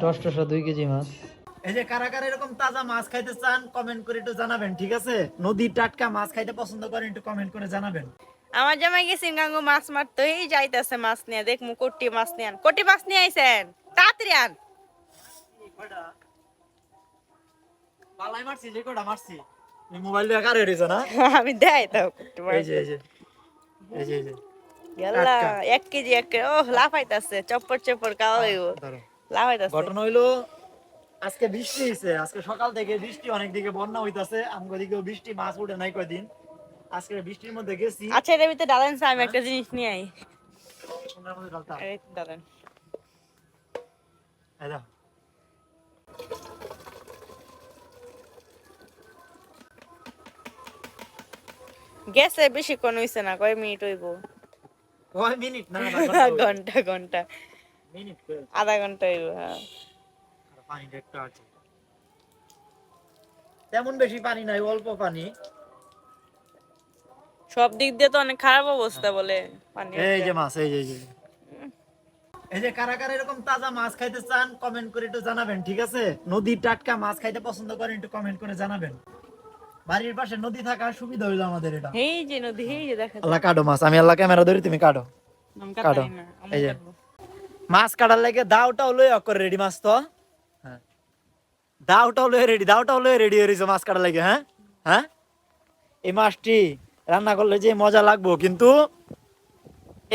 টসটসা 2 KG মাছ। এই যে কারা কারা এরকম তাজা মাছ খাইতে চান কমেন্ট করে একটু জানাবেন, ঠিক আছে? নদীর টাটকা মাছ খাইতে পছন্দ করেন একটু কমেন্ট করে জানাবেন। আমার জামাই গেছি গাঙ্গু মাছ মারতে, এই যাইতেছে মাছ নিয়ে, দেখমু কোটি মাছ নিয়ে আন, কোটি মাছ নিয়ে আইছেন, তাড়াতাড়ি আন। পালাই মারছি, যে কটা মারছি এই মোবাইল দিয়ে কার হইছে না? আমি দেই তো কোটি মাছ। এই যে এই যে এই যে এই যে গেলা 1 কেজি 1 কেজি, ও লাফাইতাছে, চপ্পর চপ্পর খাওয়া হইব, ধরো। লাফাইতাছে। ঘটনা হইলো আজকে বৃষ্টি হইছে, আজকে সকাল থেকে বৃষ্টি, অনেক দিকে বন্যা হইতাছে, আমগো দিকেও বৃষ্টি, মাছ উঠে নাই কয়দিন। আজকে বৃষ্টির মধ্যে গেছি। আচ্ছা, এর ভিতরে ডালেন, আমি একটা জিনিস নিয়ে আই। সোনার মধ্যে ডালতা এই ডালেন। এই দাও। গেছে বেশিক্ষণ হইছে না, কয় মিনিট হইব? কয় মিনিট না, ঘন্টা ঘন্টা, মিনিট কই? আধা ঘন্টা হইব। হ্যাঁ, আর পানিটা একটু আছে, তেমন বেশি পানি নাই, অল্প পানি। সব দিক দিয়ে তো অনেক খারাপ অবস্থা বলে পানি। এই যে মাছ, এই যে এই যে এই যে কারা কারা এরকম তাজা মাছ খাইতে চান কমেন্ট করে একটু জানাবেন, ঠিক আছে? নদীর টাটকা মাছ খাইতে পছন্দ করেন একটু কমেন্ট করে জানাবেন। বাড়ির পাশে নদী থাকার সুবিধা হইলো আমাদের এটা। এই যে নদী, এই যে দেখা যায়। আল্লাহ কাটো মাছ, আমি আল্লাহ ক্যামেরা ধরি, তুমি কাটো। আমি কাটো। কাটাই না, আমি এই যে কাটবো। মাছ কাটার লাগে দাওটাও লই করে রেডি, মাছ তো হ্যাঁ, দাওটাও লই রেডি, দাওটাও লই রেডি হয়ে রইছো মাছ কাটার লাগে। হ্যাঁ হ্যাঁ, এই মাছটি রান্না করলে যে মজা লাগবো, কিন্তু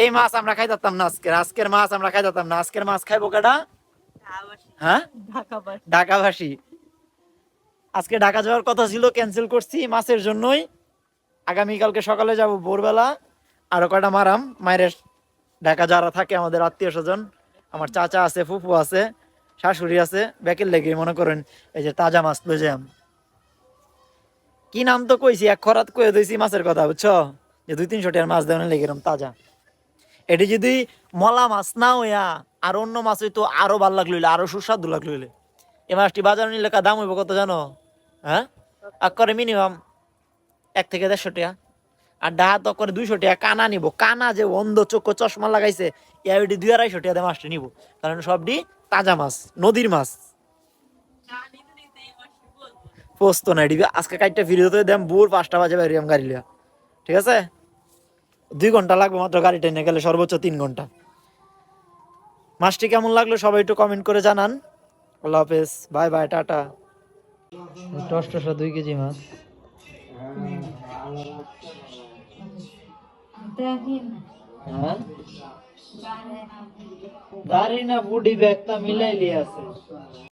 এই মাছ আমরা খাইতাম না, আজকের মাছ আমরা খাইতাম না। আজকের মাছ খাইবো কেডা? হ্যাঁ, ঢাকাবাসী। আজকে ঢাকা যাওয়ার কথা ছিল, ক্যান্সেল করছি মাছের জন্যই। আগামীকালকে সকালে যাব ভোরবেলা, আরো কয়টা মারাম মায়ের। ঢাকা যারা থাকে আমাদের আত্মীয় স্বজন, আমার চাচা আছে, ফুফু আছে, শাশুড়ি আছে, ব্যাকের লেগে মনে করেন এই যে তাজা মাছ লই যাম। কি নাম তো কইছি, এক খরাত কয়ে দিয়েছি মাছের কথা, বুঝছো? যে 200-300 টাকার মাছ দেওয়া লেগে তাজা। এটি যদি মলা মাছ না হইয়া আর অন্য মাছ হইতো আরো ভাল লাগলো, আরো সুস্বাদু লাগলো। এই মাছটি বাজারে নিলে দাম হইব কত জানো? হ্যাঁ, আর করে মিনিমাম 1 থেকে 150 টাকা। আর ডাহা তো করে 200 টাকা। কানা নিব, কানা যে অন্ধ চক্ষু চশমা লাগাইছে, এটি 200-250 টাকা দিয়ে মাছটি নিব, কারণ সবটি তাজা মাছ, নদীর মাছ। পোস্ত না, এটি আজকে কাইটটা ফিরে দেম, ভোর 5টা বাজে বাইরিয়াম গাড়ি লিয়া, ঠিক আছে? 2 ঘন্টা লাগবে মাত্র গাড়িটা নিয়ে গেলে, সর্বোচ্চ 3 ঘন্টা। মাছটি কেমন লাগলো সবাই একটু কমেন্ট করে জানান। আল্লাহ হাফেজ, বাই বাই, টাটা। টসটসা 2 কেজি মাছ। হ্যাঁ, দাড়ি না বুড়ি ব্যাগটা মিলাইলি আছে।